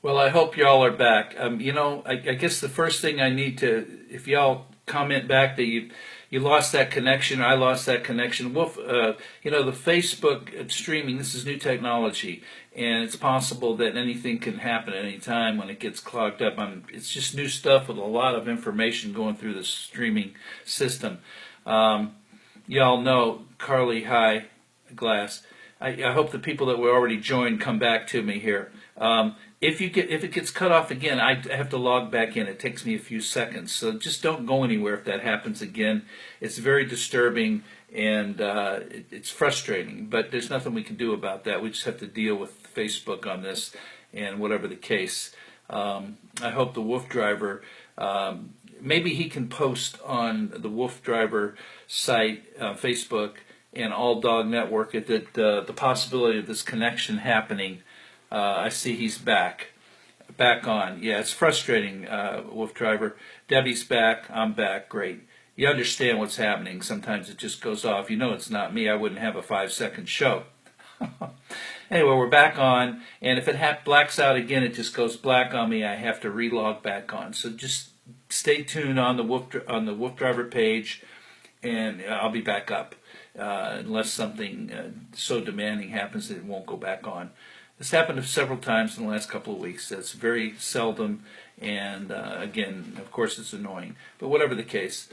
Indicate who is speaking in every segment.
Speaker 1: Well, I hope y'all are back. I guess the first thing I need to, if y'all comment back that you lost that connection, I lost that connection. Wolf, the Facebook streaming. This is new technology, and it's possible that anything can happen at any time when it gets clogged up. It's just new stuff with a lot of information going through the streaming system. Y'all know Carly High Glass. I hope the people that were already joined come back to me here. If it gets cut off again, I have to log back in. It takes me a few seconds, so just don't go anywhere if that happens again. It's very disturbing and it's frustrating, but there's nothing we can do about that. We just have to deal with Facebook on this, and whatever the case. I hope the WooF driver. Maybe he can post on the WooF driver site, Facebook, and All Dog Network that the possibility of this connection happening. I see he's back on. Yeah, it's frustrating, WooF driver. Debbie's back. I'm back. Great. You understand what's happening. Sometimes it just goes off. You know it's not me. I wouldn't have a 5-second show. Anyway, we're back on, and if it blacks out again, it just goes black on me. I have to relog back on. So just stay tuned on the WooF driver page, and I'll be back up unless something so demanding happens that it won't go back on. This happened several times in the last couple of weeks. That's very seldom, and again, of course, it's annoying. But whatever the case,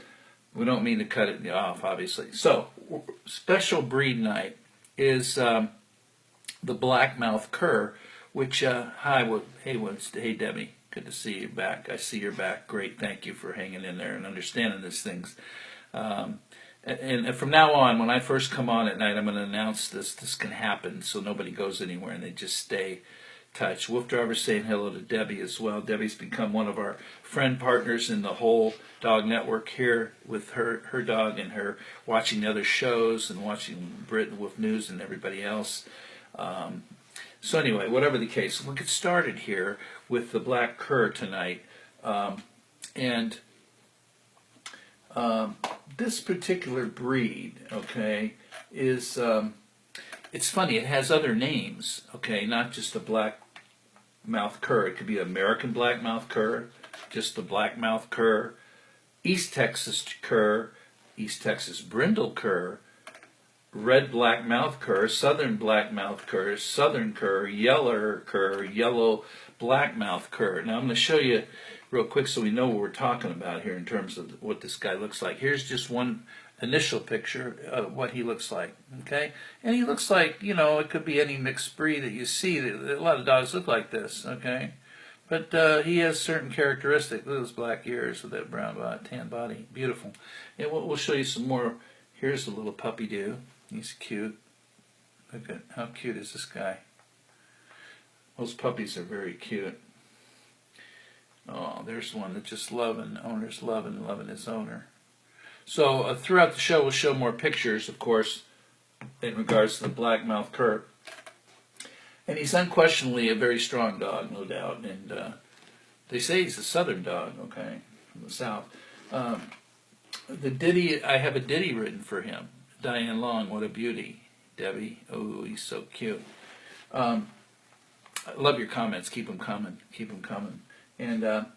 Speaker 1: we don't mean to cut it off, obviously. So, special breed night is the blackmouth cur, which, hey Debbie, good to see you back. I see you're back. Great, thank you for hanging in there and understanding these things. And from now on, when I first come on at night, I'm going to announce this can happen so nobody goes anywhere and they just stay touched. WooF driver's saying hello to Debbie as well. Debbie's become one of our friend partners in the whole dog network here with her dog and her watching the other shows and watching Brit and WooF News and everybody else. So anyway, whatever the case, we'll get started here with the black cur tonight. This particular breed, okay, is, it's funny, it has other names, okay, not just a black-mouthed cur. It could be American black-mouthed cur, just the black-mouthed cur, East Texas cur, East Texas brindle cur, red black-mouthed cur, southern black-mouthed cur, southern cur, yellow black-mouthed cur. Now I'm going to show you real quick so we know what we're talking about here in terms of what this guy looks like. Here's just one initial picture of what he looks like, okay? And he looks like, it could be any mixed breed that you see. A lot of dogs look like this, okay? But he has certain characteristics. Look at those black ears with that brown tan body. Beautiful. And we'll show you some more. Here's a little puppy do. He's cute. Look at how cute is this guy. Those puppies are very cute. Oh, there's one that's just loving, owner's loving his owner. So throughout the show, we'll show more pictures, of course, in regards to the black-mouthed cur. And he's unquestionably a very strong dog, no doubt. And they say he's a southern dog, okay, from the south. The Ditty, I have a Ditty written for him. Diane Long, what a beauty. Debbie, oh, he's so cute. I love your comments. Keep them coming. Keep them coming. And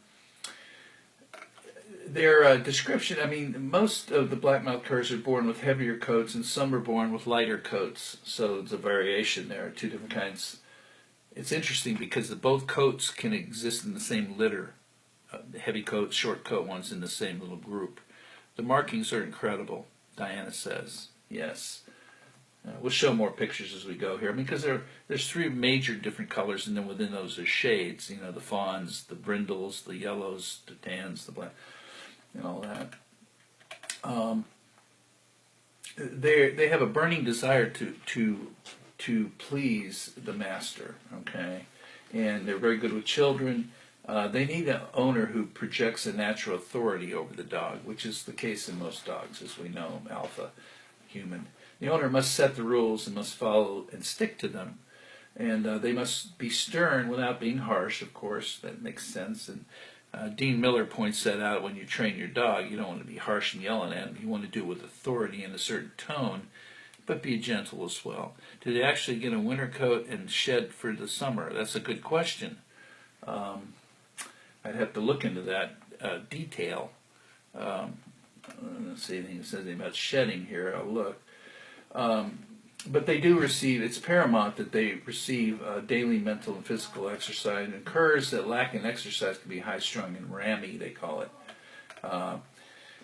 Speaker 1: their description, most of the black-mouthed curs are born with heavier coats and some are born with lighter coats. So there's a variation there, two different kinds. It's interesting because both coats can exist in the same litter. The heavy coat, short coat ones in the same little group. The markings are incredible, Diana says. Yes. We'll show more pictures as we go here. Because there's three major different colors, and then within those are shades. The fawns, the brindles, the yellows, the tans, the black, and all that. They have a burning desire to please the master. Okay, and they're very good with children. They need an owner who projects a natural authority over the dog, which is the case in most dogs, as we know, alpha, human. The owner must set the rules and must follow and stick to them. And they must be stern without being harsh, of course. That makes sense. And Dean Miller points that out when you train your dog. You don't want to be harsh and yelling at him. You want to do it with authority and a certain tone, but be gentle as well. Do they actually get a winter coat and shed for the summer? That's a good question. I'd have to look into that detail. Let's see anything that says anything about shedding here. I'll look. But they do receive, it's paramount that they receive daily mental and physical exercise. It occurs that lacking exercise can be high-strung and rammy, they call it.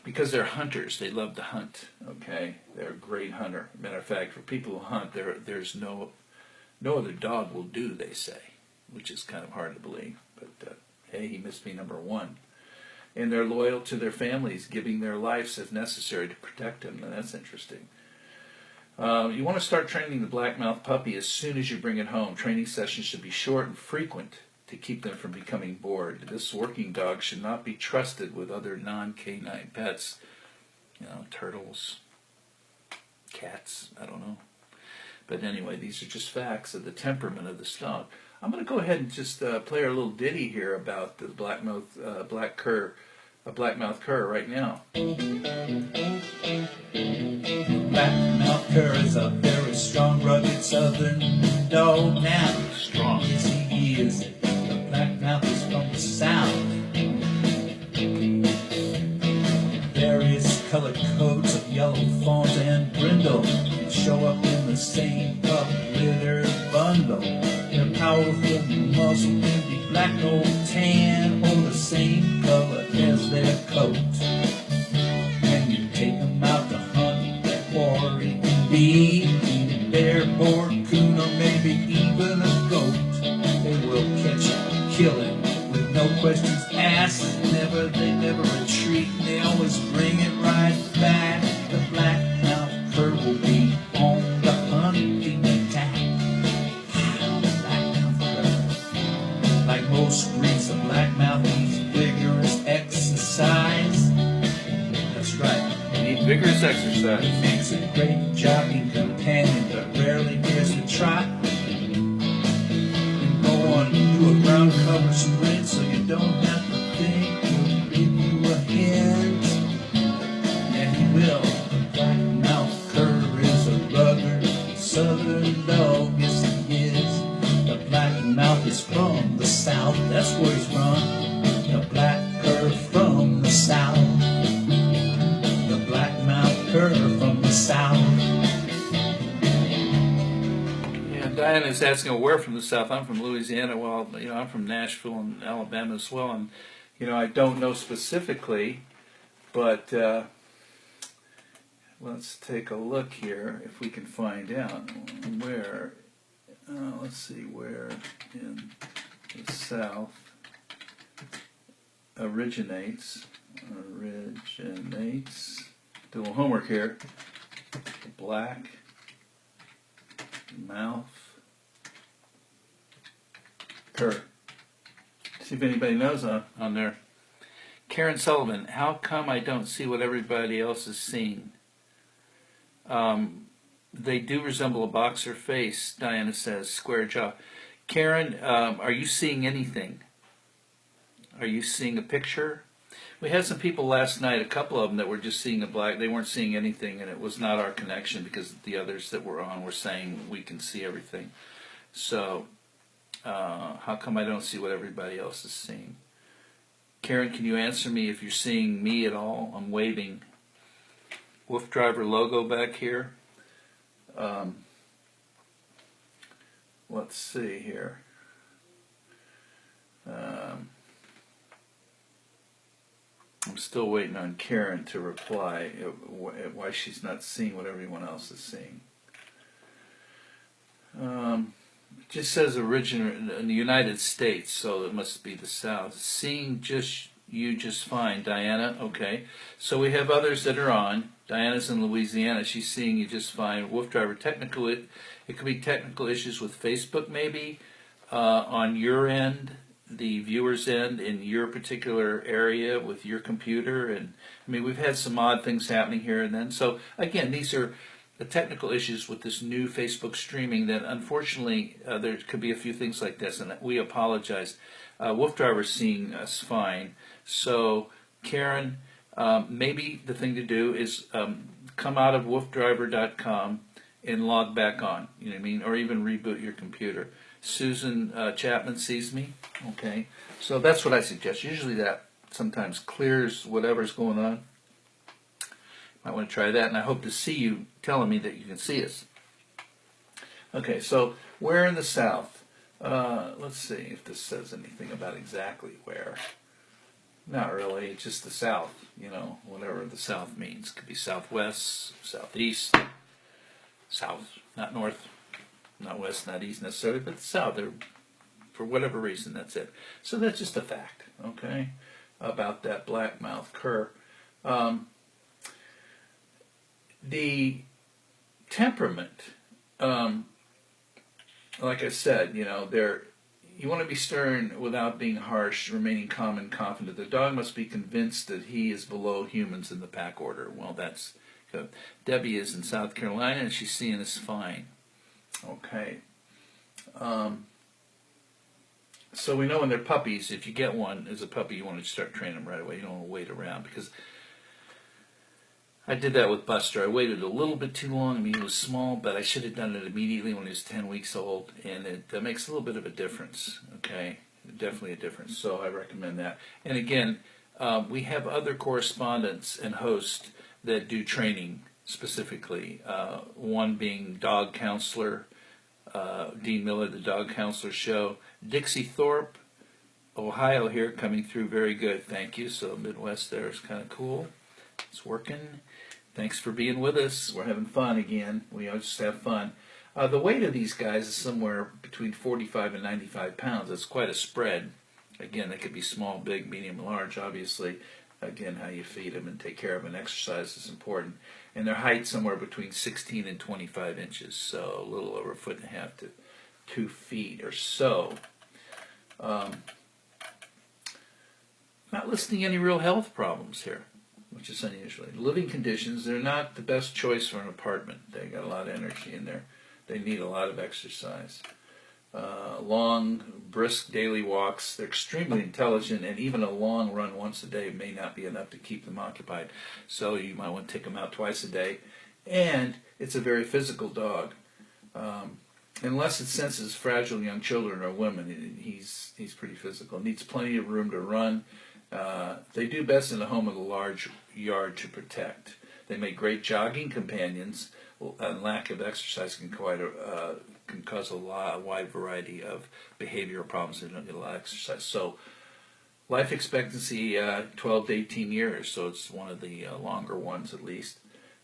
Speaker 1: Because they're hunters, they love to hunt, okay? They're a great hunter. Matter of fact, for people who hunt, there's no other dog will do, they say, which is kind of hard to believe. But hey, he must be number one. And they're loyal to their families, giving their lives if necessary to protect them. And that's interesting. You want to start training the blackmouth puppy as soon as you bring it home. Training sessions should be short and frequent to keep them from becoming bored. This working dog should not be trusted with other non-canine pets. You know, turtles, cats, I don't know. But anyway, these are just facts of the temperament of this dog. I'm going to go ahead and just play our little ditty here about the blackmouth cur right now.
Speaker 2: Blackmouth cur is a very strong, rugged southern dog now.
Speaker 1: Strong.
Speaker 2: Yes, he is. The blackmouth is from the south. Various colored coats of yellow fawns and brindle show up in the same pup litter bundle. Their powerful muscle can be black or tan, or the same color as their coat. When you take them out to hunt, their quarry can be a bear, boar, coon, or maybe even a goat. They will catch it, kill it, with no questions asked. They never retreat, they always bring it right back. The blackmouth cur will be on the hunting attack. Blackmouth cur. Like most breeds, the blackmouth needs vigorous exercise. That's right.
Speaker 1: They need vigorous exercise.
Speaker 2: He makes a great jogging companion, but rarely dares to trot. And go on, do a ground cover sprint, so you don't have to think. He'll give you a hint, and he will. The blackmouth cur is a rugged southern dog, yes he is. The blackmouth is from the south, that's where he's from. The black cur from the south. The blackmouth cur from the south.
Speaker 1: Yeah, Diana is asking, where from the south? I'm from Louisiana. Well, you know, I'm from Nashville and Alabama as well. And, you know, I don't know specifically, but let's take a look here if we can find out where. Let's see where in the south originates. Do a little homework here. Black mouth cur. See if anybody knows on there. Karen Sullivan, how come I don't see what everybody else is seeing? They do resemble a boxer face, Diana says, square jaw. Karen, are you seeing anything? Are you seeing a picture? We had some people last night, a couple of them, that were just seeing a black. They weren't seeing anything, and it was not our connection because the others that were on were saying we can see everything. So, how come I don't see what everybody else is seeing? Karen, can you answer me if you're seeing me at all? I'm waving. Wolf Driver logo back here. Let's see here. I'm still waiting on Karen to reply why she's not seeing what everyone else is seeing. It just says origin in the United States, so it must be the South. Seeing you just fine, Diana. Okay, so we have others that are on. Diana's in Louisiana. She's seeing you just fine. Wolf Driver, it could be technical issues with Facebook, maybe on your end, the viewer's end, in your particular area with your computer. And I mean, we've had some odd things happening here and then. So again, these are the technical issues with this new Facebook streaming that unfortunately there could be a few things like this, and we apologize. Wolf Driver's seeing us fine. So Karen, maybe the thing to do is come out of woofdriver.com and log back on, you know what I mean, or even reboot your computer. Susan Chapman sees me. Okay, so that's what I suggest. Usually that sometimes clears whatever's going on. Might want to try that, and I hope to see you telling me that you can see us. Okay, so where in the South? Let's see if this says anything about exactly where. Not really, it's just the South, you know, whatever the South means. It could be Southwest, Southeast, South, not North, not West, not East necessarily, but the South. They're, for whatever reason, that's it. So that's just a fact, okay, about that black-mouthed cur. The temperament, like I said, you know, you want to be stern without being harsh, remaining calm and confident. The dog must be convinced that he is below humans in the pack order. Well, that's good. Debbie is in South Carolina, and she's seeing us fine. Okay. So we know when they're puppies, if you get one as a puppy, you want to start training them right away. You don't want to wait around, because I did that with Buster. I waited a little bit too long. I mean, he was small, but I should have done it immediately when he was 10 weeks old, and it makes a little bit of a difference, okay? Definitely a difference, so I recommend that. And again, we have other correspondents and hosts that do training specifically, one being Dog Counselor, Dean Miller, the Dog Counselor Show, Dixie Thorpe, Ohio here, coming through very good, thank you. So Midwest there is kind of cool. It's working. Thanks for being with us. We're having fun again. We just have fun. The weight of these guys is somewhere between 45 and 95 pounds. That's quite a spread. Again, they could be small, big, medium, large, obviously. Again, how you feed them and take care of them and exercise is important. And their height somewhere between 16 and 25 inches, so a little over 1.5 to 2 feet or so. Not listing any real health problems here, which is unusual. Living conditions, they're not the best choice for an apartment. They got a lot of energy in there. They need a lot of exercise. Long, brisk daily walks. They're extremely intelligent, and even a long run once a day may not be enough to keep them occupied. So you might want to take them out twice a day. And it's a very physical dog. Unless it senses fragile young children or women, he's pretty physical. Needs plenty of room to run. They do best in a home with a large yard to protect. They make great jogging companions, and lack of exercise can cause a wide variety of behavioral problems if they don't get a lot of exercise. So life expectancy 12 to 18 years, so it's one of the longer ones at least.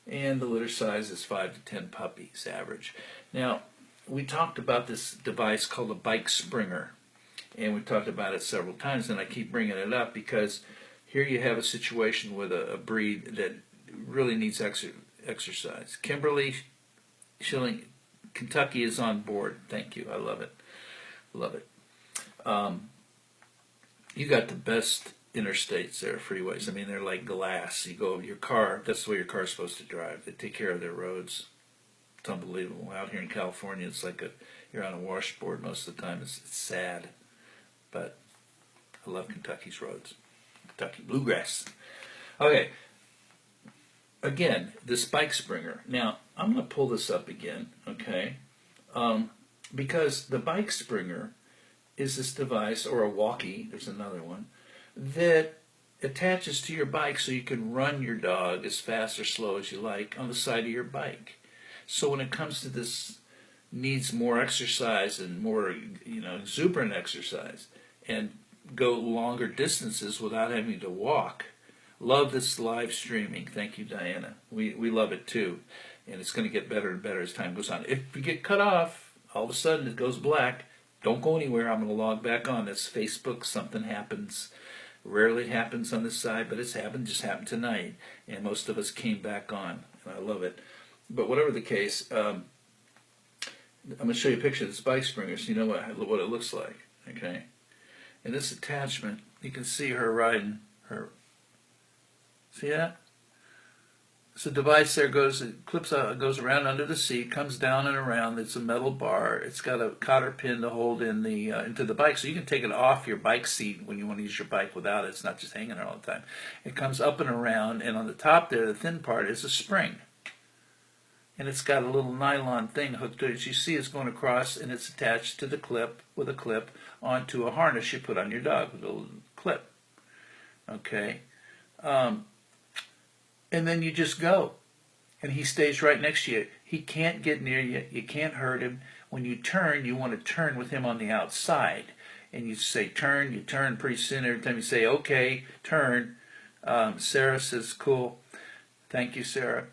Speaker 1: And the litter size is 5 to 10 puppies average. Now, we talked about this device called a bike springer. And we've talked about it several times, and I keep bringing it up because here you have a situation with a breed that really needs exercise. Kimberly Schilling, Kentucky is on board. Thank you. I love it. Love it. You got the best interstates there, freeways. I mean, they're like glass. You go over your car, that's the way your car's supposed to drive. They take care of their roads. It's unbelievable. Out here in California, it's like you're on a washboard most of the time. It's sad. But I love Kentucky's roads. Kentucky bluegrass. Okay. Again, this bike springer. Now, I'm going to pull this up again, okay? Because the bike springer is this device, or a walkie, there's another one, that attaches to your bike so you can run your dog as fast or slow as you like on the side of your bike. So when it comes to this, needs more exercise and more, exuberant exercise, and go longer distances without having to walk. Love this live streaming. Thank you, Diana. We love it too, and it's going to get better and better as time goes on. If we get cut off, all of a sudden it goes black. Don't go anywhere. I'm going to log back on. That's Facebook. Something happens. Rarely happens on this side, but it's happened. Just happened tonight, and most of us came back on, and I love it. But whatever the case, I'm going to show you a picture of this bike springer so you know what it looks like. Okay. And this attachment, you can see her riding her. See that? It's a device there, it clips out, goes around under the seat, comes down and around. It's a metal bar. It's got a cotter pin to hold in into the bike, so you can take it off your bike seat when you want to use your bike without it. It's not just hanging there all the time. It comes up and around, and on the top there, the thin part, is a spring. and it's got a little nylon thing hooked to it. As you see, it's going across, and it's attached to the clip with a clip onto a harness you put on your dog with a little clip. Okay, and then you just go, and he stays right next to you. He can't get near you. You can't hurt him. When you turn, you want to turn with him on the outside, and you say turn. You turn pretty soon. Every time you say okay, turn. Sarah says cool. Thank you, Sarah.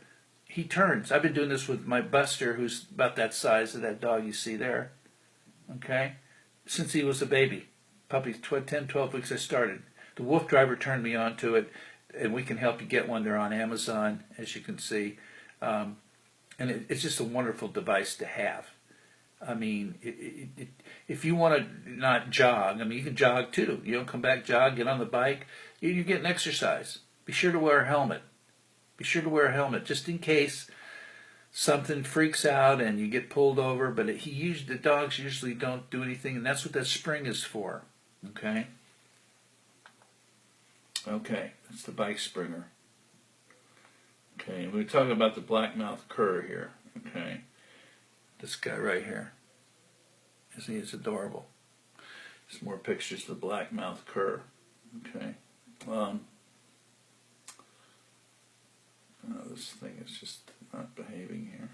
Speaker 1: He turns. I've been doing this with my Buster, who's about that size of that dog you see there. Okay, since he was a baby, puppy, 10, 12 weeks I started. The WooF driver turned me on to it, and we can help you get one. They're on Amazon, as you can see. And it's just a wonderful device to have. I mean, if you want to not jog, I mean, you can jog too. You don't come back, jog, get on the bike. You're getting exercise. Be sure to wear a helmet. Be sure to wear a helmet just in case something freaks out and you get pulled over. But the dogs usually don't do anything, and that's what that spring is for. Okay. Okay, that's the bike springer. Okay, we're talking about the black-mouthed cur here. Okay, this guy right here. Isn't he? It's adorable. Some more pictures of the black-mouthed cur. Okay. This thing is just not behaving here.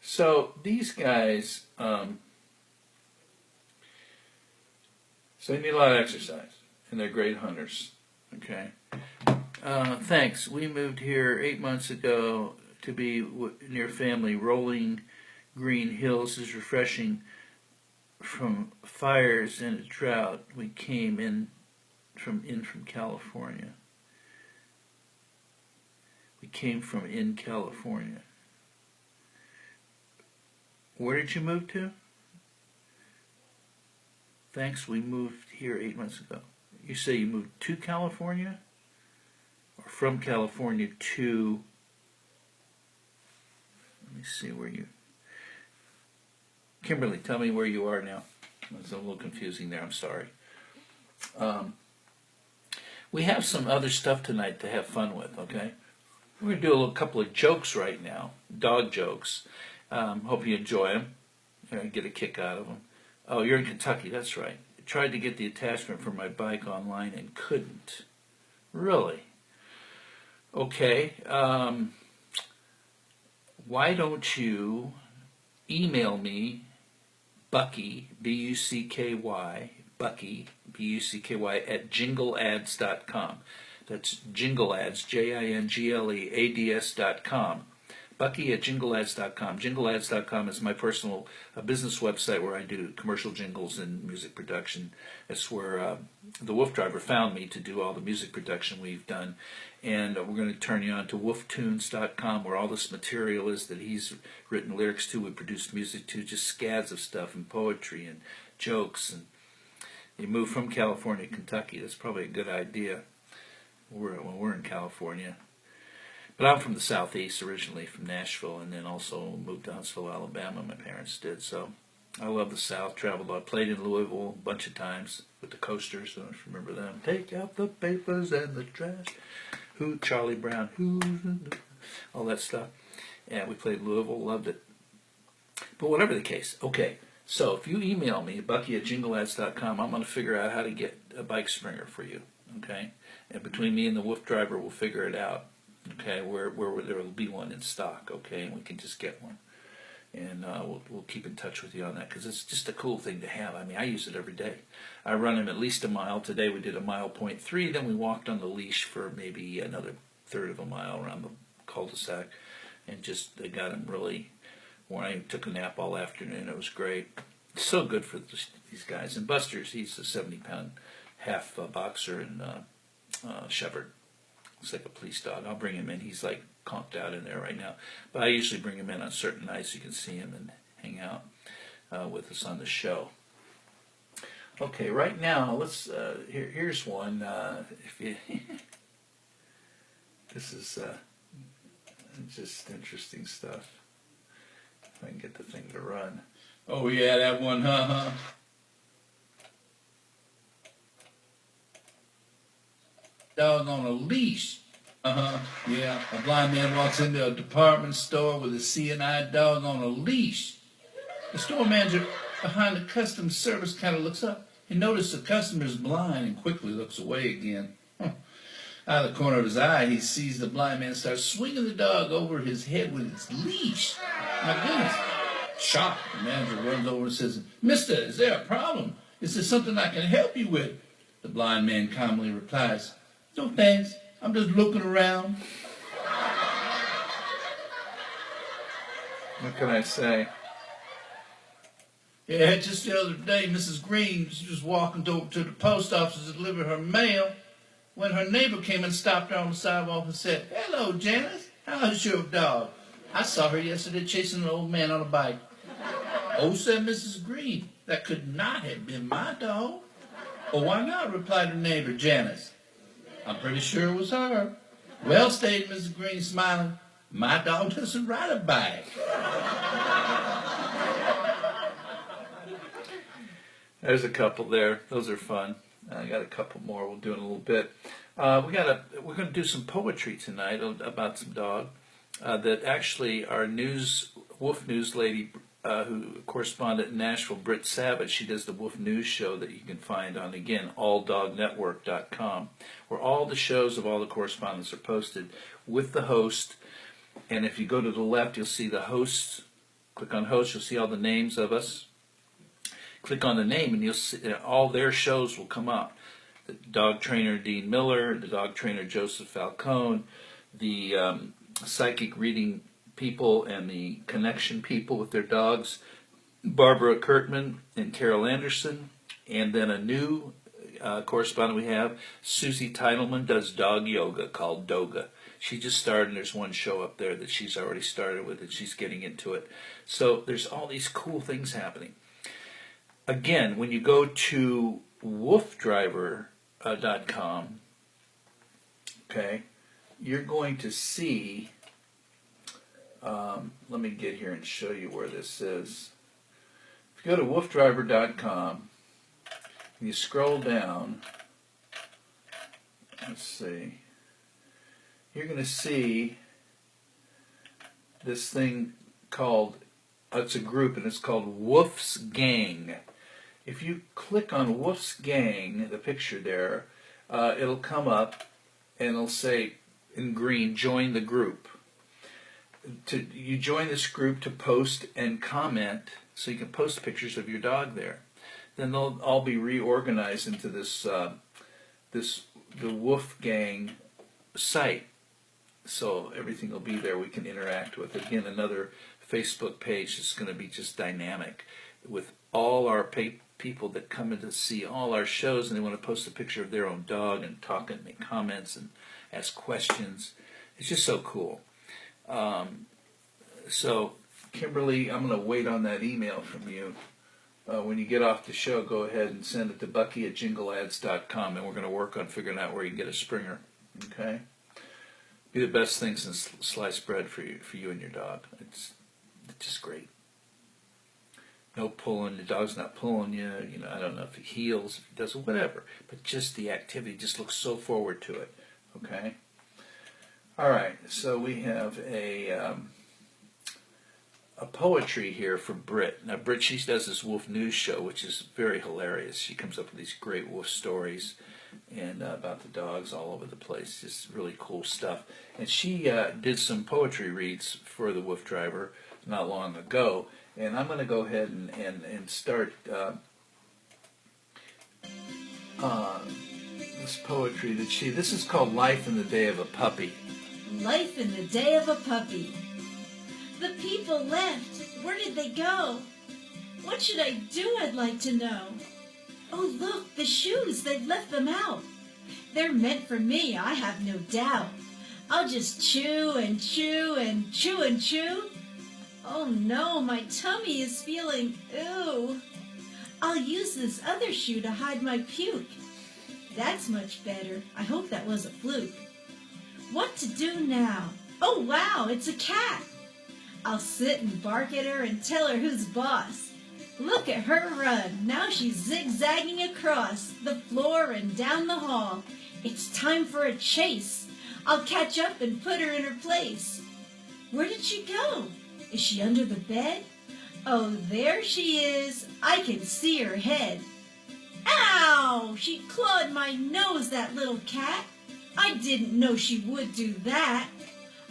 Speaker 1: So these guys, so they need a lot of exercise, and they're great hunters. Okay. Thanks. We moved here 8 months ago to be near family. Rolling green hills is refreshing from fires and a drought. We came in from California. We came from in California. Where did you move to? Thanks, we moved here 8 months ago. You say you moved to California? Or from California to... Let me see where you... Kimberly, tell me where you are now. It's a little confusing there, I'm sorry. We have some other stuff tonight to have fun with, okay? We're going to do a couple of jokes right now, dog jokes. Hope you enjoy them. Get a kick out of them. Oh, you're in Kentucky, that's right. I tried to get the attachment for my bike online and couldn't. Really? Okay. Why don't you email me, Bucky, B-U-C-K-Y, Bucky, B-U-C-K-Y, at jingleads.com. That's jingleads, JINGLEADS.com. Bucky at jingleads.com. Jingleads.com is my personal business website where I do commercial jingles and music production. That's where the WooF driver found me to do all the music production we've done. And we're going to turn you on to wooftunes.com, where all this material is that he's written lyrics to, we produced music to, just scads of stuff and poetry and jokes. And you move from California to Kentucky, that's probably a good idea when we're in California. But I'm from the Southeast originally, from Nashville, and then also moved to Huntsville, Alabama. My parents did, so I love the South. Traveled a lot. Played in Louisville a bunch of times with the Coasters. I don't know if you remember them. Take out the papers and the trash. Who? Charlie Brown. Who? All that stuff. Yeah, we played Louisville. Loved it. But whatever the case, okay. So if you email me, Bucky at jingleads.com, I'm going to figure out how to get a bike springer for you. Okay, and between me and the WooF driver, we'll figure it out. Okay, where there will be one in stock, okay, and we can just get one. And we'll keep in touch with you on that, because it's just a cool thing to have. I mean, I use it every day. I run him at least a mile. Today we did a 1.3 miles, then we walked on the leash for maybe another third of a mile around the cul-de-sac, and just got him really, when I took a nap all afternoon, it was great. It's so good for these guys. And Buster's, he's a 70-pound half boxer and shepherd. It's like a police dog. I'll bring him in. He's like conked out in there right now. But I usually bring him in on certain nights so you can see him and hang out with us on the show. Okay, right now, let's. Here's one. This is just interesting stuff. If I can get the thing to run. Oh, yeah, that one, huh?
Speaker 2: dog on a leash. Yeah. A blind man walks into a department store with a seeing eye dog on a leash. The store manager behind the customer service kind of looks up. He notices the customer's blind and quickly looks away again. Out of the corner of his eye, he sees the blind man start swinging the dog over his head with its leash. My goodness. Shocked, the manager runs over and says, "Mister, is there a problem? Is there something I can help you with?" The blind man calmly replies, "No thanks, I'm just looking around."
Speaker 1: What can I say?
Speaker 2: Yeah, just the other day, Mrs. Green, she was walking to the post office to deliver her mail when her neighbor came and stopped her on the sidewalk and said, "Hello, Janice, how's your dog? I saw her yesterday chasing an old man on a bike." "Oh," said Mrs. Green, "that could not have been my dog." "Oh, why not?" replied her neighbor, Janice. "I'm pretty sure it was her." "Well," stated Mrs. Green, smiling, "my dog doesn't ride a bike."
Speaker 1: There's a couple there. Those are fun. I got a couple more. We'll do in a little bit. We're going to do some poetry tonight about some dog that actually our WooF news lady, who correspondent in Nashville, Britt Savage, she does the WooF news show that you can find on, again, alldognetwork.com, where all the shows of all the correspondents are posted with the host. And if you go to the left, you'll see the hosts. Click on host, you'll see all the names of us. Click on the name and you'll see all their shows will come up. The dog trainer Dean Miller, the dog trainer Joseph Falcone, the psychic reading people and the connection people with their dogs, Barbara Kurtman and Carol Anderson, and then a new correspondent we have, Susie Titleman, does dog yoga called Doga. She just started, and there's one show up there that she's already started with, and she's getting into it. So there's all these cool things happening. Again, when you go to woofdriver.com, okay, you're going to see, let me get here and show you where this is. If you go to woofdriver.com, and you scroll down, let's see, you're going to see this thing called, it's a group, and it's called WooF's Gang. If you click on WooF's Gang, the picture there, it'll come up and it'll say in green, join the group. You join this group to post and comment, so you can post pictures of your dog there. Then they'll all be reorganized into this, the WooF Gang site. So everything will be there we can interact with. Again, another Facebook page that's going to be just dynamic with all our people that come in to see all our shows, and they want to post a picture of their own dog and talk and make comments and ask questions. It's just so cool. So, Kimberly, I'm going to wait on that email from you. When you get off the show, go ahead and send it to Bucky@jingleads.com, and we're going to work on figuring out where you can get a Springer. Okay? Be the best thing since sliced bread for you and your dog. It's just great. No pulling, the dog's not pulling you. You know, I don't know if he heels, if he does whatever, but just the activity just looks so forward to it. Okay. All right. So we have a poetry here from Britt. Now, Britt, she does this WooF news show, which is very hilarious. She comes up with these great WooF stories and about the dogs all over the place. Just really cool stuff. And she did some poetry reads for the WooF Driver not long ago. And I'm going to go ahead and start this poetry that this is called Life in the Day of a Puppy.
Speaker 3: Life in the Day of a Puppy. The people left. Where did they go? What should I do, I'd like to know? Oh, look, the shoes, they've left them out. They're meant for me, I have no doubt. I'll just chew and chew and chew and chew. Oh no, my tummy is feeling ew. I'll use this other shoe to hide my puke. That's much better. I hope that was a fluke. What to do now? Oh wow, it's a cat. I'll sit and bark at her and tell her who's boss. Look at her run. Now she's zigzagging across the floor and down the hall. It's time for a chase. I'll catch up and put her in her place. Where did she go? Is she under the bed? Oh, there she is. I can see her head. Ow! She clawed my nose, that little cat. I didn't know she would do that.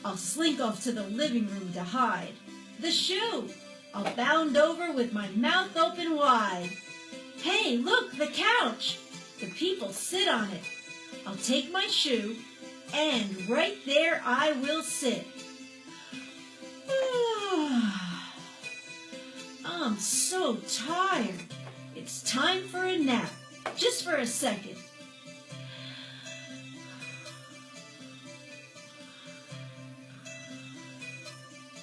Speaker 3: I'll slink off to the living room to hide. The shoe! I'll bound over with my mouth open wide. Hey, look, the couch! The people sit on it. I'll take my shoe, and right there I will sit. I'm so tired. It's time for a nap, just for a second.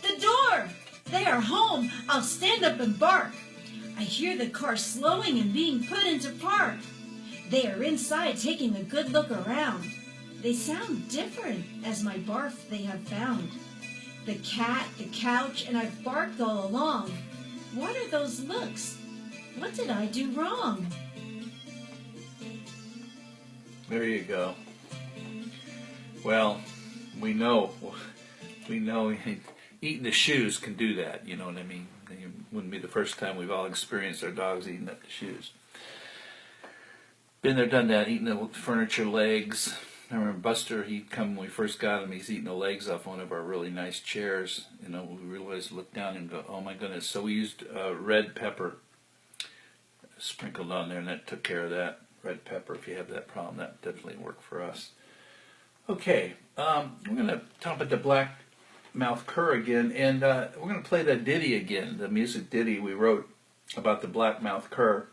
Speaker 3: The door! They are home. I'll stand up and bark. I hear the car slowing and being put into park. They are inside taking a good look around. They sound different as my barf they have found. The cat, the couch, and I've barked all along. What are those looks? What did I do wrong?
Speaker 1: There you go. Well, we know eating the shoes can do that, you know what I mean? It wouldn't be the first time we've all experienced our dogs eating up the shoes. Been there, done that, eating the furniture legs. I remember Buster, he'd come when we first got him, he's eating the legs off one of our really nice chairs. You know, we realized, look down and go, oh my goodness. So we used red pepper sprinkled on there, and that took care of that. Red pepper, if you have that problem, that definitely worked for us. Okay, we're going to talk about the black mouth cur again, and we're going to play that ditty again, the music ditty we wrote about the black mouth cur.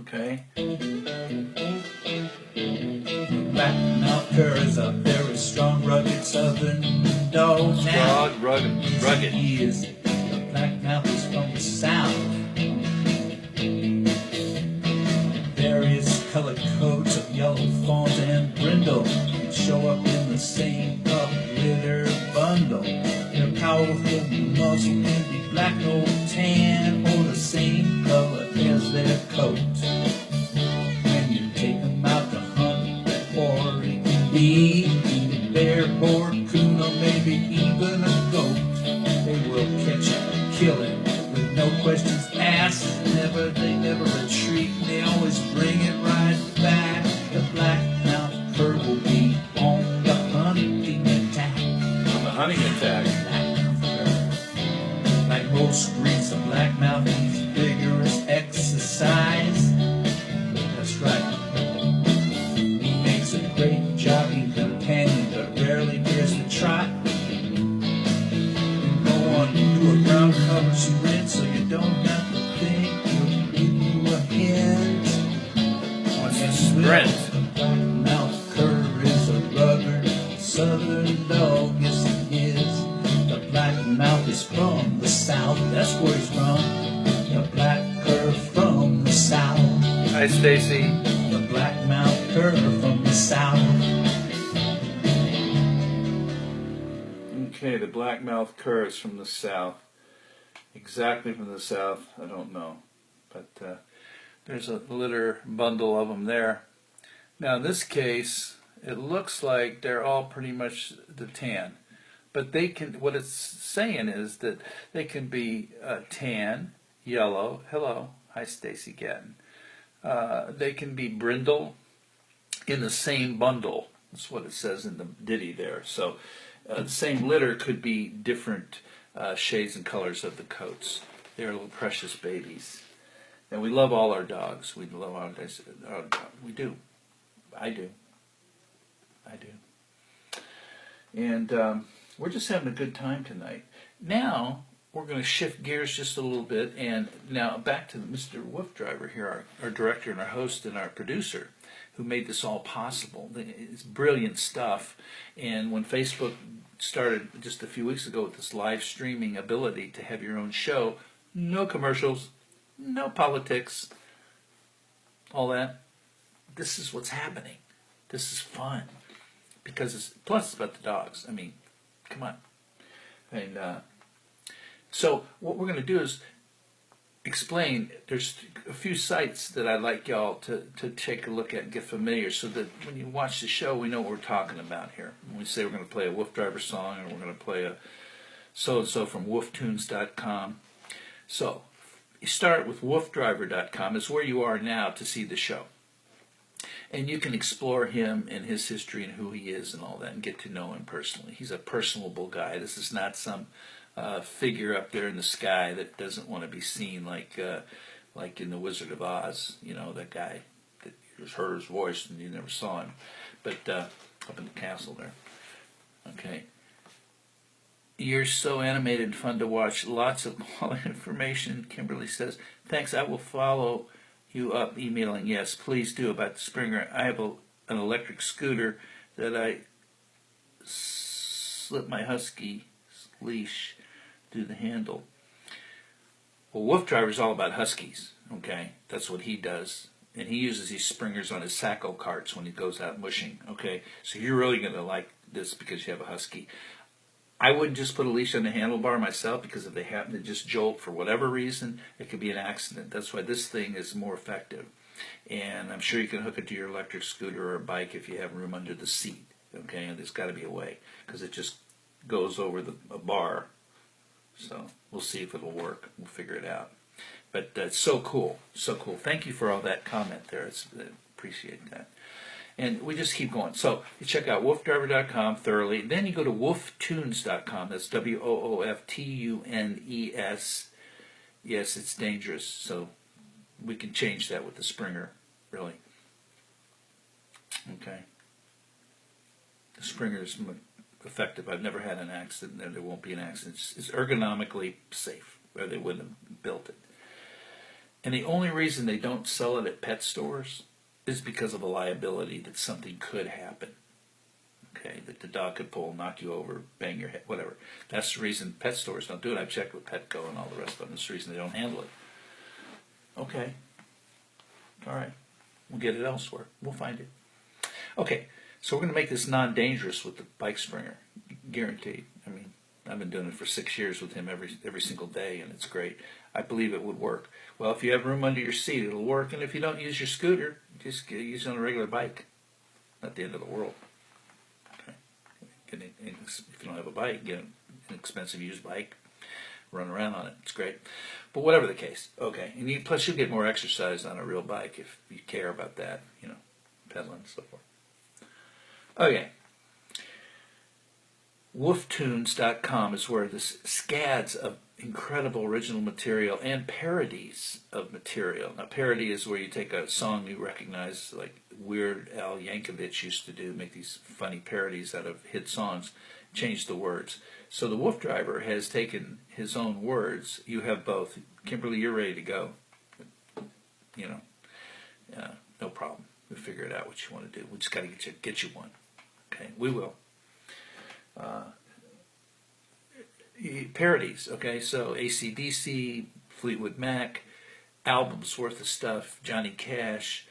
Speaker 1: Okay.
Speaker 2: Black mouth cur is a very strong, rugged southern dog.
Speaker 1: Strong, rugged.
Speaker 2: He is. The black mouth is from the south. Various colored coats of yellow fawns and brindle show up in the same pup litter bundle. Their powerful muzzle can be black or tan, or the same color as their coat. When you take them out to hunt, or it can be a bear or coon, or maybe even a goat, they will catch it and kill it with no questions asked. They never retreat, they always bring it right back. The black mouth cur will be on the hunting attack.
Speaker 1: On the hunting attack.
Speaker 2: Like most breeds, the black mouth needs vigorous exercise. That's right. He makes a great jogging companion, but rarely dares to trot. You go on, do a ground cover sprint, so you don't have to think. He'll give you a hint.
Speaker 1: What's the sprint?
Speaker 2: The black mouth cur is a rugged southern dog, yes he is. The black mouth is from the south, that's where he's from. The black cur from the south.
Speaker 1: Hi, Stacy.
Speaker 2: The black mouth cur from the south.
Speaker 1: Okay, the black mouth cur is from the south. Exactly from the south, I don't know. But there's a litter bundle of them there. Now in this case, it looks like they're all pretty much the tan. But they can, what it's saying is that they can be tan, yellow, hello, hi Stacy Gatton. They can be brindle in the same bundle. That's what it says in the ditty there. So the same litter could be different shades and colors of the coats. They're little precious babies. And we love all our dogs. We love our dogs. We do. I do. And we're just having a good time tonight. Now, we're going to shift gears just a little bit, and now back to Mr. WooF Driver here, our director and our host and our producer, who made this all possible. It's brilliant stuff, and when Facebook started just a few weeks ago with this live streaming ability to have your own show, no commercials, no politics, all that, this is what's happening. This is fun, because it's about the dogs. I mean, come on. And so what we're going to do is explain, there's a few sites that I'd like y'all to take a look at and get familiar so that when you watch the show, we know what we're talking about here. When we say we're going to play a Woof Driver song or we're going to play a so-and-so from wooftunes.com. So, you start with woofdriver.com. It's where you are now to see the show. And you can explore him and his history and who he is and all that and get to know him personally. He's a personable guy. This is not some figure up there in the sky that doesn't want to be seen like in The Wizard of Oz. You know, that guy that you just heard his voice and you never saw him. But up in the castle there. Okay. You're so animated and fun to watch. Lots of information, Kimberly says. Thanks, I will follow you up emailing. Yes, please do, about the Springer. I have an electric scooter that I slip my husky leash through the handle. Well, Woof Driver is all about huskies, okay? That's what he does. And he uses these Springers on his Sacco carts when he goes out mushing, okay? So you're really going to like this because you have a husky. I wouldn't just put a leash on the handlebar myself, because if they happen to just jolt for whatever reason, it could be an accident. That's why this thing is more effective. And I'm sure you can hook it to your electric scooter or a bike if you have room under the seat. Okay, and there's got to be a way, because it just goes over a bar. So we'll see if it'll work. We'll figure it out. But it's so cool, so cool. Thank you for all that comment there. I appreciate that. And we just keep going. So you check out woofdriver.com thoroughly. Then you go to wooftunes.com. That's WOOFTUNES. Yes, it's dangerous. So we can change that with the Springer, really. Okay. The Springer is effective. I've never had an accident, and there won't be an accident. It's ergonomically safe, or they wouldn't have built it. And the only reason they don't sell it at pet stores is because of a liability that something could happen. Okay, that the dog could pull, knock you over, bang your head, whatever. That's the reason pet stores don't do it. I've checked with Petco and all the rest of them. That's the reason they don't handle it. Okay. All right. We'll get it elsewhere. We'll find it. Okay, so we're going to make this non-dangerous with the bike Springer. Guaranteed. I mean, I've been doing it for 6 years with him every single day, and it's great. I believe it would work. Well, if you have room under your seat, it'll work. And if you don't use your scooter, just use it on a regular bike. Not the end of the world. Okay. If you don't have a bike, get an expensive used bike. Run around on it. It's great. But whatever the case, okay. And plus, you'll get more exercise on a real bike if you care about that. You know, pedaling and so forth. Okay. Wooftunes.com is where this scads of incredible original material and parodies of material. Now, parody is where you take a song you recognize, like Weird Al Yankovic used to do, make these funny parodies out of hit songs, change the words. So the Woof Driver has taken his own words. You have both. Kimberly, you're ready to go. You know, no problem. We'll figure it out what you want to do. We just got to get you one. Okay, we will. Parodies, okay, so AC/DC, Fleetwood Mac, albums worth of stuff, Johnny Cash,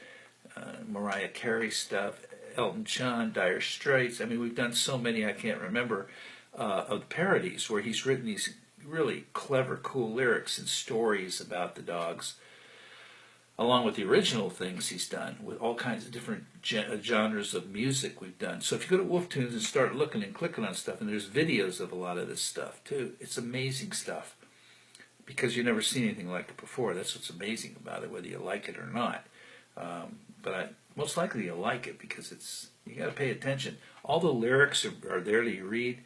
Speaker 1: Mariah Carey stuff, Elton John, Dire Straits. I mean, we've done so many I can't remember of parodies where he's written these really clever, cool lyrics and stories about the dogs, along with the original things he's done with all kinds of different genres of music we've done. So if you go to Wolf Tunes and start looking and clicking on stuff, and there's videos of a lot of this stuff too, it's amazing stuff because you've never seen anything like it before. That's what's amazing about it, whether you like it or not. Most likely you'll like it because you got to pay attention. All the lyrics are there to read.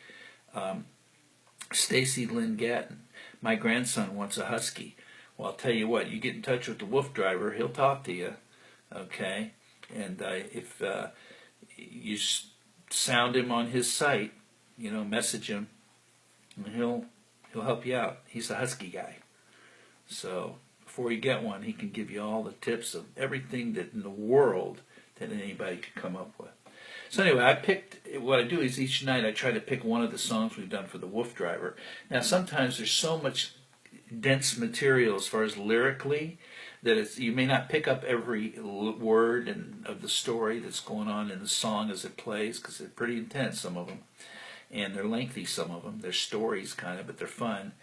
Speaker 1: Stacy Lynn Gatton, my grandson wants a husky. Well, I'll tell you what, you get in touch with the Woof Driver, he'll talk to you, okay? And if you sound him on his site, you know, message him, and he'll help you out. He's a husky guy. So before you get one, he can give you all the tips of everything that in the world that anybody could come up with. So anyway, what I do is each night I try to pick one of the songs we've done for the Woof Driver. Now, sometimes there's so much dense material as far as lyrically that you may not pick up every word of the story that's going on in the song as it plays, because they're pretty intense, some of them, and they're lengthy, some of them. They're stories kind of, but they're fun.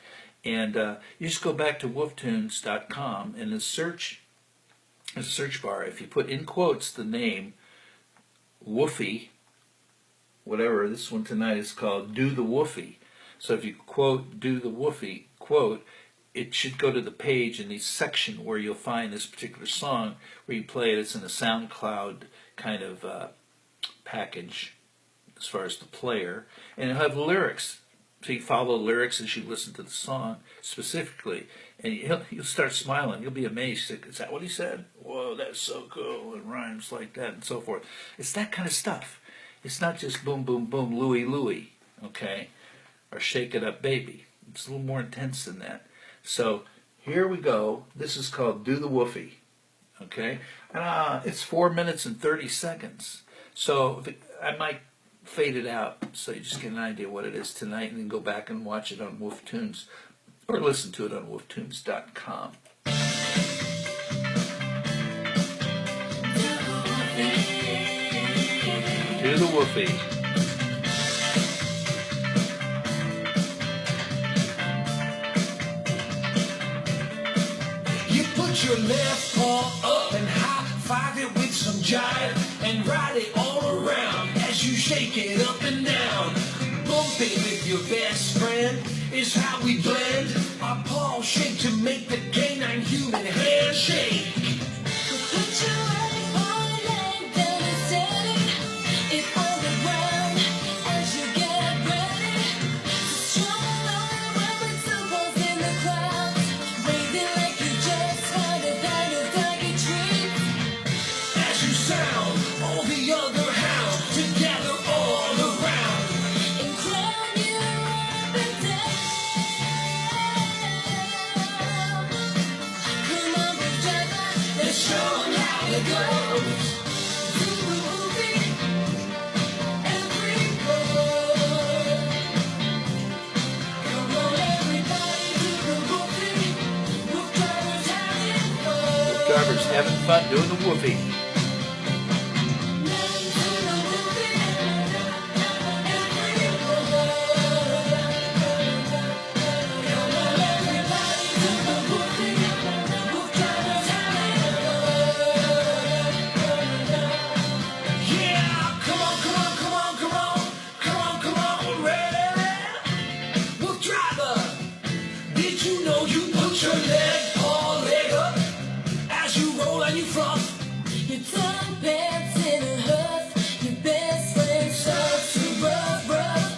Speaker 1: And you just go back to wooftunes.com, and in the search bar, if you put in quotes the name Woofy, whatever, this one tonight is called Do the Woofy. So if you quote Do the Woofy, quote, it should go to the page in the section where you'll find this particular song where you play it. It's in a SoundCloud kind of package as far as the player, and it'll have the lyrics. So you follow the lyrics as you listen to the song specifically, and you'll start smiling. You'll be amazed. Is that what he said? Whoa, that's so cool. It rhymes like that and so forth. It's that kind of stuff. It's not just boom, boom, boom, Louie, Louie, okay? Or shake it up, baby. It's a little more intense than that. So here we go. This is called Do the Woofy, okay? It's 4 minutes and 30 seconds. So I might fade it out so you just get an idea what it is tonight, and then go back and watch it on Woof Tunes or listen to it on wooftunes.com. Do the Woofy.
Speaker 2: You put your left paw up and high-five it with some jive and ride it all around as you shake it up and down. Bumping with your best friend is how we blend. Our paws shake to make the canine human handshake.
Speaker 4: Put your right paw leg down and steady it on the ground as you get ready. Strong arm rubbing circles in the crowd, waving like you just had a dinosaur treat.
Speaker 2: As you sound all the other hounds together all around.
Speaker 4: And crown you up and down. Come on, together,
Speaker 2: Let's show 'em how it goes.
Speaker 4: do the movie every road. Come on, everybody, do the movie. Woof drivers having fun.
Speaker 1: Drivers having fun doing the Woofy.
Speaker 2: Yeah, come on, come on, come on, come on, come on, come on, ready? Wolf driver, did you know you put your leg up as you roll and you fluff?
Speaker 4: Your tongue pants in a huff. Your best friend starts to rough.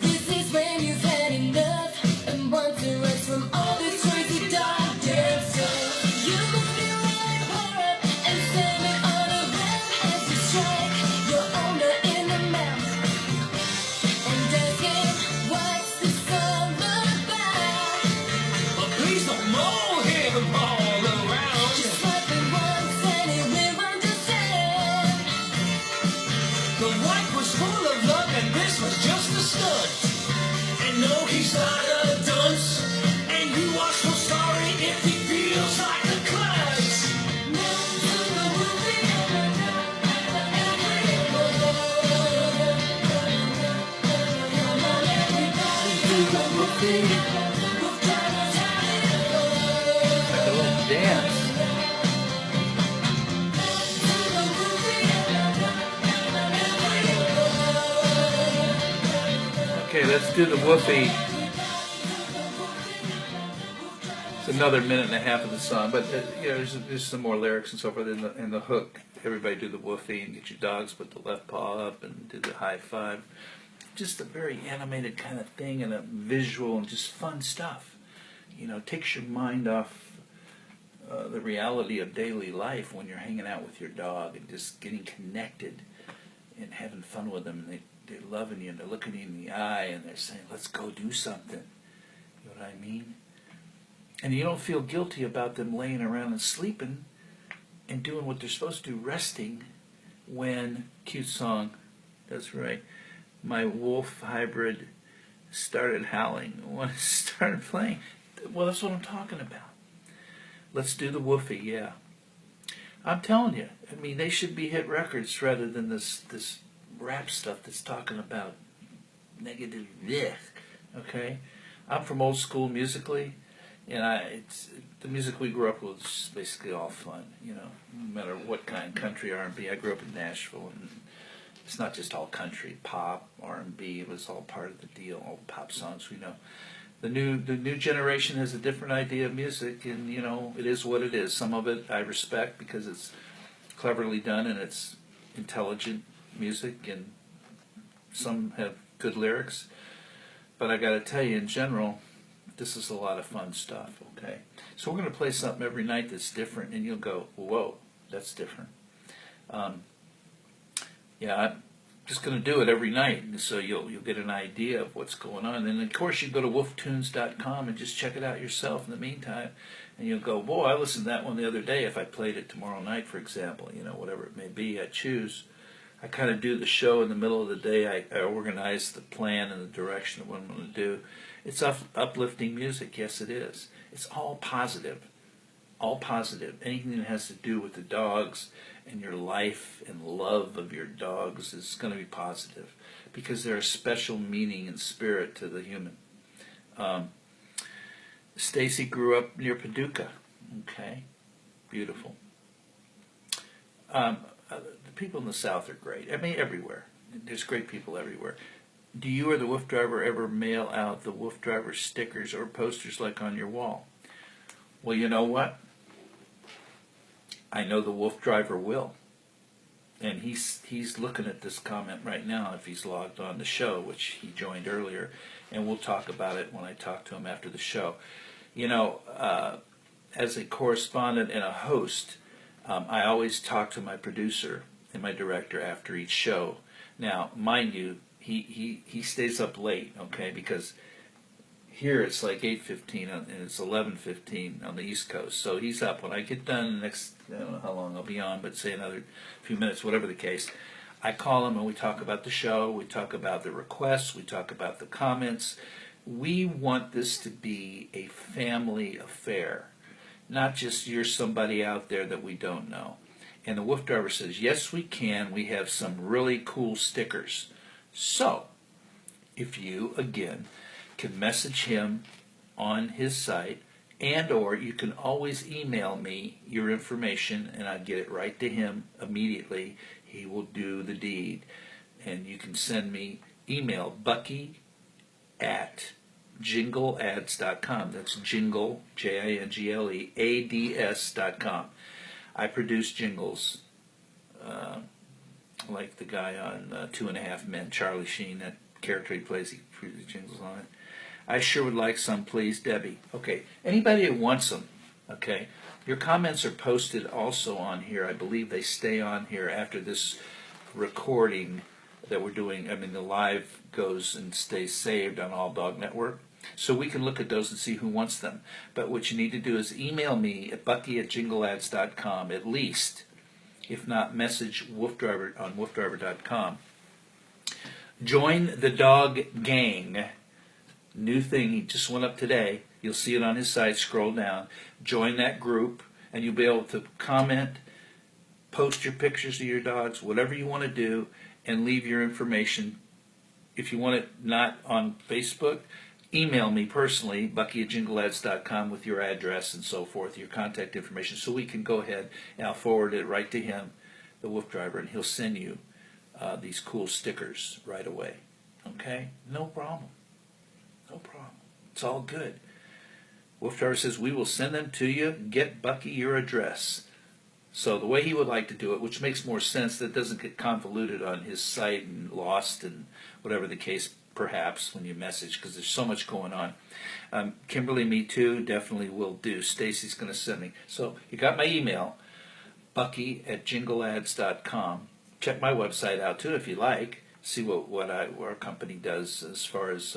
Speaker 4: This is when you've had enough and want to rest from all this crazy dog dance stuff. You move your right paw up and slam it on a rep as you strike your owner in the mouth. And ask him, what's this all about?
Speaker 2: But please don't mow him all around.
Speaker 4: Just slap it once and he will understand.
Speaker 2: The wife was full of love and this was just a stunt. And no, he's not a dunce. And you are so sorry if he feels like a klutz.
Speaker 4: Now to the movie every road. Come on, everybody, do the movie. Woof drivers having fun.
Speaker 1: Like a little dance.
Speaker 4: Do the movie every road.
Speaker 1: Okay, let's do the Woofy. It's another minute and a half of the song, but there's some more lyrics and so forth in the hook. Everybody do the Woofy and get your dogs, put the left paw up and do the high five. Just a very animated kind of thing and a visual and just fun stuff. Takes your mind off the reality of daily life when you're hanging out with your dog and just getting connected and having fun with them. And they're loving you and they're looking you in the eye and they're saying, let's go do something. You know what I mean? And you don't feel guilty about them laying around and sleeping and doing what they're supposed to do, resting, when, cute song, that's right, my wolf hybrid started howling when it started playing. Well, that's what I'm talking about. Let's do the Woofy, yeah. I'm telling you, I mean, they should be hit records rather than this rap stuff that's talking about negative, okay? I'm from old school musically, and it's the music we grew up with was basically all fun. You know, no matter what kind, country, R&B. I grew up in Nashville, and it's not just all country, pop, R&B. It was all part of the deal. All the pop songs we know. The new generation has a different idea of music, and you know, it is what it is. Some of it I respect because it's cleverly done and it's intelligent music, and some have good lyrics. But I got to tell you, in general, this is a lot of fun stuff. Okay, so we're going to play something every night that's different, and you'll go, "Whoa, that's different." Yeah, I'm just going to do it every night, and so you'll get an idea of what's going on. And of course, you go to wooftunes.com and just check it out yourself in the meantime, and you'll go, "Boy, I listened to that one the other day. If I played it tomorrow night, for example, you know, whatever it may be, I choose." I kind of do the show in the middle of the day. I organize the plan and the direction of what I'm going to do. It's uplifting music. Yes, it is. It's all positive. All positive. Anything that has to do with the dogs and your life and love of your dogs is going to be positive because they're a special meaning and spirit to the human. Stacy grew up near Paducah. Okay. Beautiful. The people in the South are great. I mean, everywhere. There's great people everywhere. Do you or the Woof driver ever mail out the Woof driver stickers or posters like on your wall? Well, you know what? I know the Woof driver will. And he's looking at this comment right now if he's logged on the show, which he joined earlier. And we'll talk about it when I talk to him after the show. You know, as a correspondent and a host, I always talk to my producer and my director after each show. Now, mind you, he stays up late, okay, because here it's like 8:15 and it's 11:15 on the East Coast. So he's up. When I get done, the next, I don't know how long I'll be on, but say another few minutes, whatever the case, I call him and we talk about the show, we talk about the requests, we talk about the comments. We want this to be a family affair. Not just you're somebody out there that we don't know. And the Woof driver says, yes, we can. We have some really cool stickers. So, if you, again, can message him on his site, and or you can always email me your information, and I get it right to him immediately. He will do the deed. And you can send me email, bucky@jingleads.com. That's jingle, Jingle, ads.com. I produce jingles, like the guy on 2.5 Men, Charlie Sheen, that character he plays, he produces jingles on it. I sure would like some, please, Debbie. Okay, anybody that wants them, okay, your comments are posted also on here. I believe they stay on here after this recording that we're doing. I mean, the live goes and stays saved on All Dog Network. So we can look at those and see who wants them. But what you need to do is email me at bucky@jingleads.com at least. If not, message Woof Driver on woofdriver.com. Join the dog gang. New thing, he just went up today. You'll see it on his site. Scroll down. Join that group, and you'll be able to comment, post your pictures of your dogs, whatever you want to do, and leave your information. If you want it not on Facebook, email me personally, bucky@jingleads.com, with your address and so forth, your contact information, so we can go ahead and I'll forward it right to him, the Woof driver, and he'll send you these cool stickers right away. Okay? No problem. No problem. It's all good. Woof driver says, we will send them to you. Get Bucky your address. So the way he would like to do it, which makes more sense, that doesn't get convoluted on his site and lost and whatever the case, perhaps, when you message, because there's so much going on. Kimberly, me too, definitely will do. Stacy's going to send me. So you got my email, bucky@jingleads.com. Check my website out too if you like. See what our company does as far as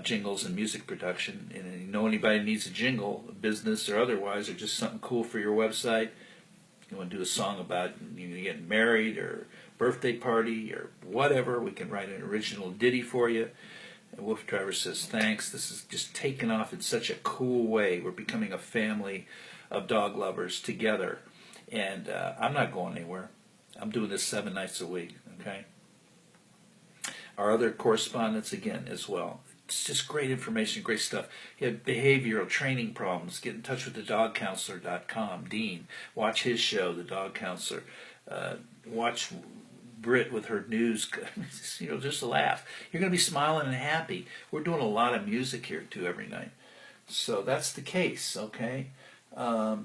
Speaker 1: jingles and music production. And if you know anybody needs a jingle, business or otherwise, or just something cool for your website, you want to do a song about you getting married or birthday party or whatever, we can write an original ditty for you. And Woof driver says, thanks. This is just taken off in such a cool way. We're becoming a family of dog lovers together. And I'm not going anywhere. I'm doing this 7 nights a week, okay? Our other correspondents, again, as well. It's just great information, great stuff. You have behavioral training problems, get in touch with the dogcounselor.com. Dean, watch his show, The Dog Counselor. Watch Brit with her news, just a laugh. You're going to be smiling and happy. We're doing a lot of music here, too, every night. So that's the case, okay? I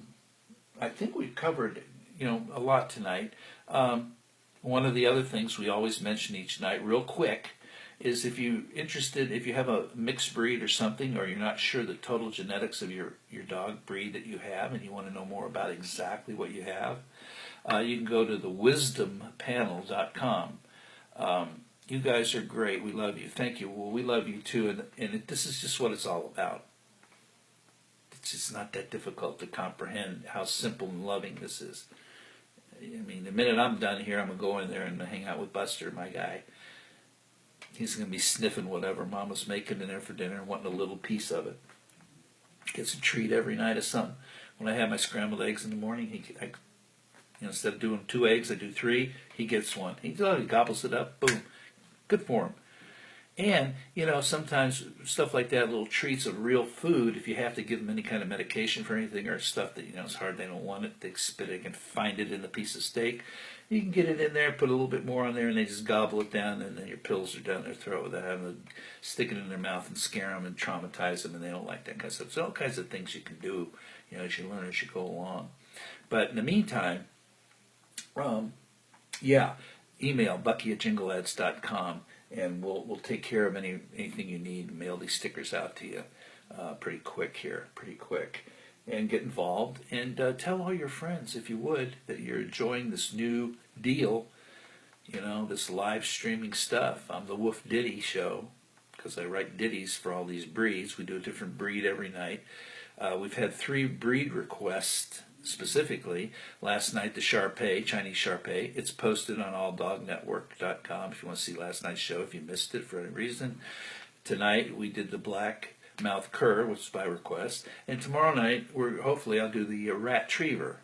Speaker 1: think we've covered, a lot tonight. One of the other things we always mention each night, real quick, is if you have a mixed breed or something, or you're not sure the total genetics of your dog breed that you have, and you want to know more about exactly what you have, you can go to the wisdompanel.com. You guys are great. We love you. Thank you. Well, we love you too, and this is just what it's all about. It's just not that difficult to comprehend how simple and loving this is. I mean, the minute I'm done here, I'm going to go in there and hang out with Buster, my guy. He's going to be sniffing whatever Mama's making in there for dinner and wanting a little piece of it. Gets a treat every night of something. When I have my scrambled eggs in the morning, instead of doing 2 eggs, I do 3. He gets 1. He gobbles it up. Boom. Good for him. And, sometimes stuff like that, little treats of real food, if you have to give them any kind of medication for anything or stuff that, it's hard, they don't want it, they spit it and find it in the piece of steak, you can get it in there, put a little bit more on there, and they just gobble it down, and then your pills are down their throat without having to stick it in their mouth and scare them and traumatize them, and they don't like that kind of stuff. So all kinds of things you can do, as you learn as you go along. But in the meantime, email bucky@jingleads.com. And we'll take care of anything you need. Mail these stickers out to you pretty quick. And get involved. And tell all your friends, if you would, that you're enjoying this new deal, this live streaming stuff. I'm the WooF Ditty show, because I write ditties for all these breeds. We do a different breed every night. We've had 3 breed requests specifically. Last night, the Shar-Pei, Chinese Shar-Pei. It's posted on alldognetwork.com if you want to see last night's show, if you missed it for any reason. Tonight, we did the black mouth cur, which is by request. And tomorrow night, hopefully I'll do the rat terrier.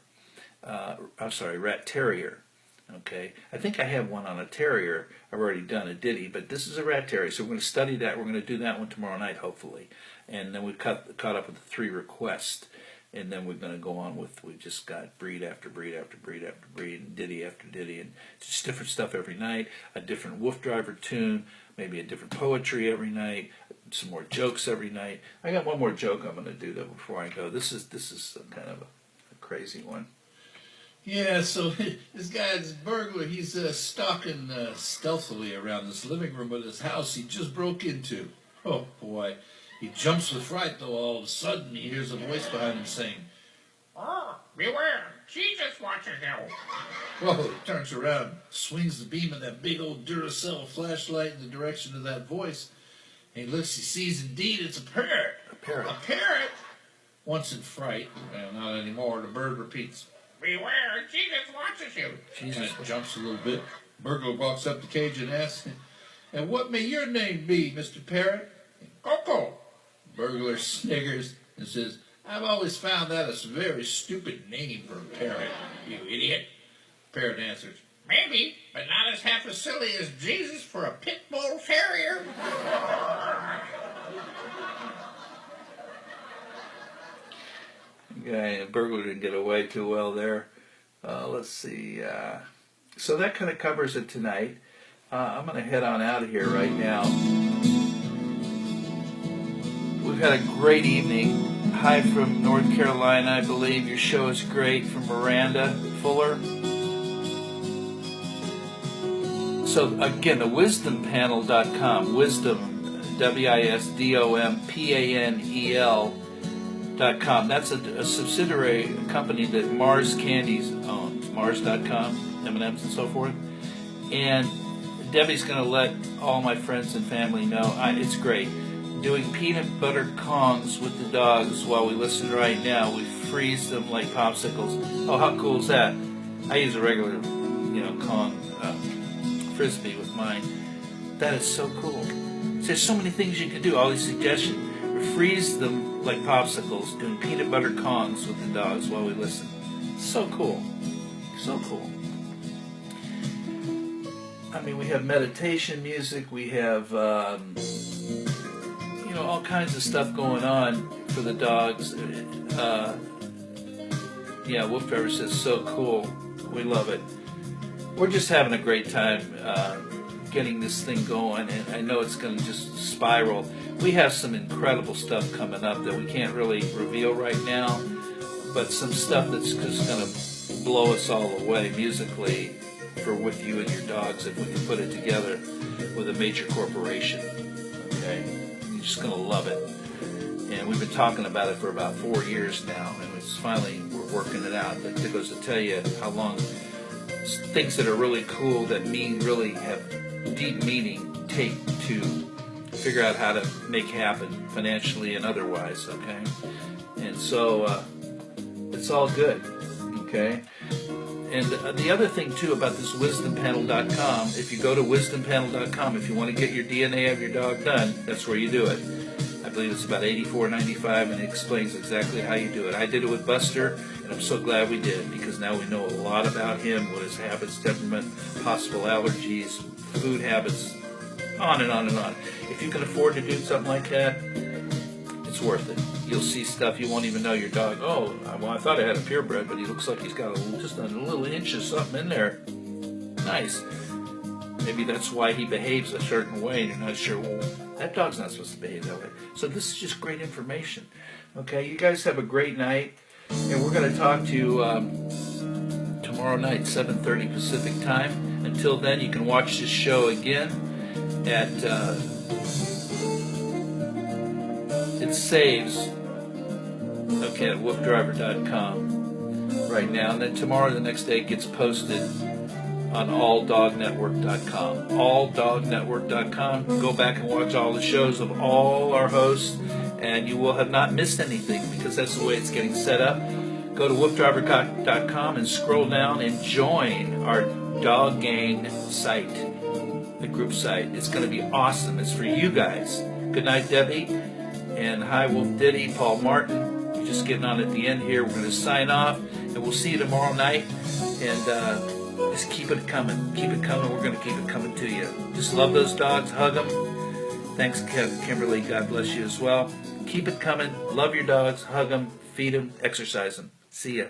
Speaker 1: Okay, I think I have one on a terrier. I've already done a ditty, but this is a rat terrier, so we're going to study that. We're going to do that one tomorrow night, hopefully. And then we've caught up with the 3 requests. And then we're going to go on we've just got breed after breed after breed after breed, and ditty after ditty, and just different stuff every night, a different Wolf Driver tune, maybe a different poetry every night, some more jokes every night. I got one more joke I'm going to do, though, before I go. This is kind of a crazy one.
Speaker 5: Yeah, so this guy's burglar, he's stalking stealthily around this living room of this house he just broke into. Oh, boy. He jumps with fright, though. All of a sudden, he hears a voice behind him saying,
Speaker 6: "Oh, beware, Jesus watches you."
Speaker 5: Whoa, he turns around, swings the beam of that big old Duracell flashlight in the direction of that voice. And he looks, he sees indeed it's a parrot.
Speaker 1: A parrot.
Speaker 5: A parrot! Once in fright, well, not anymore, the bird repeats,
Speaker 6: "Beware, Jesus watches you."
Speaker 5: Jesus jumps a little bit. Burglar walks up the cage and asks, "And what may your name be, Mr. Parrot?"
Speaker 6: Coco.
Speaker 5: Burglar sniggers and says, "I've always found that a very stupid name for a parrot, you idiot." Parrot answers,
Speaker 6: Maybe, but not as half as silly as Jesus for a pit bull terrier.
Speaker 1: Yeah, burglar didn't get away too well there. Let's see. So that kind of covers it tonight. I'm going to head on out of here right now. We've had a great evening. Hi from North Carolina, I believe. Your show is great. From Miranda Fuller. So again, the wisdompanel.com. Wisdom, WISDOMPANEL.com. That's a subsidiary company that Mars Candies owns. Mars.com, M&M's and so forth. And Debbie's going to let all my friends and family know. It's great. Doing peanut butter kongs with the dogs while we listen right now. We freeze them like popsicles. Oh, how cool is that? I use a regular, Kong Frisbee with mine. That is so cool. There's so many things you can do, all these suggestions. We freeze them like popsicles, doing peanut butter kongs with the dogs while we listen. So cool. So cool. I mean, we have meditation music, we have all kinds of stuff going on for the dogs. Yeah, Wolf Driver says, so cool. We love it. We're just having a great time getting this thing going, and I know it's going to just spiral. We have some incredible stuff coming up that we can't really reveal right now, but some stuff that's just going to blow us all away musically for with you and your dogs if we can put it together with a major corporation. Okay? You're just going to love it. And we've been talking about it for about 4 years now, and it's finally, we're working it out. But it goes to tell you how long things that are really cool that really have deep meaning take to figure out how to make happen financially and otherwise, okay? And so it's all good, okay? And the other thing, too, about this wisdompanel.com, if you go to wisdompanel.com, if you want to get your DNA of your dog done, that's where you do it. I believe it's about $84.95, and it explains exactly how you do it. I did it with Buster, and I'm so glad we did, because now we know a lot about him, what his habits, temperament, possible allergies, food habits, on and on and on. If you can afford to do something like that, it's worth it. You'll see stuff you won't even know your dog. Oh, well, I thought I had a purebred, but he looks like he's got just a little inch of something in there. Nice. Maybe that's why he behaves a certain way, and you're not sure, well, that dog's not supposed to behave that way. So this is just great information. Okay, you guys have a great night, and we're going to talk to you tomorrow night, 7:30 Pacific time. Until then, you can watch this show again at, it saves, okay, at woofdriver.com right now. And then tomorrow, the next day, it gets posted on alldognetwork.com. Alldognetwork.com. Go back and watch all the shows of all our hosts, and you will have not missed anything because that's the way it's getting set up. Go to woofdriver.com and scroll down and join our Dog Gang site, the group site. It's going to be awesome. It's for you guys. Good night, Debbie. And hi, Wolf Ditty, Paul Martin. We're just getting on at the end here. We're going to sign off, and we'll see you tomorrow night. And just keep it coming. Keep it coming. We're going to keep it coming to you. Just love those dogs. Hug them. Thanks, Kimberly. God bless you as well. Keep it coming. Love your dogs. Hug them. Feed them. Exercise them. See ya.